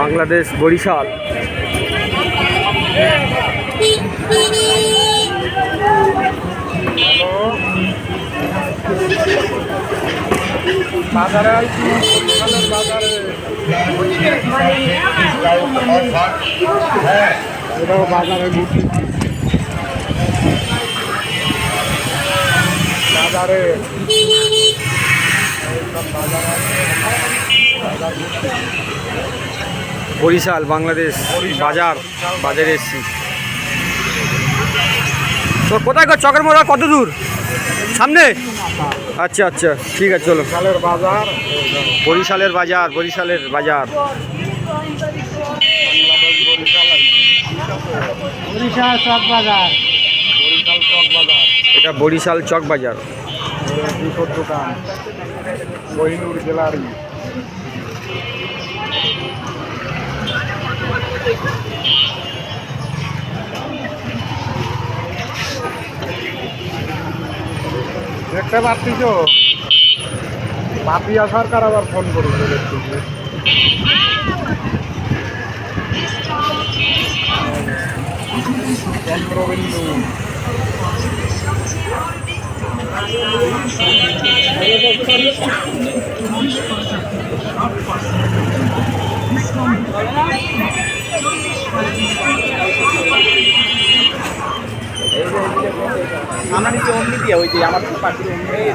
বাংলাদেশ বরিশাল। বাজারে আইছি, বাজারে এটাও বাজারে ঘুরছি, বাজারে বরিশাল বাংলাদেশ বাজারে এসছি। তো কোথায় চকের মোড়া কত দূর? সামনে? আচ্ছা আচ্ছা, ঠিক আছে, চলো। বাজার, বরিশালের বাজার, বরিশালের বাজার। বরিশাল চক বাজার, বরিশাল চক বাজার। এটা বরিশাল চক বাজার। জুতোর দোকান, কোহিনুর গ্যালারি। দেখতে পাচ্ছিস পাপিয়া সরকার আবার ফোন করেছে, দেখতেছি। চন্দ্রবিন্দু আমার নিচে অমনি দিয়ে ওই যে আমার পাখির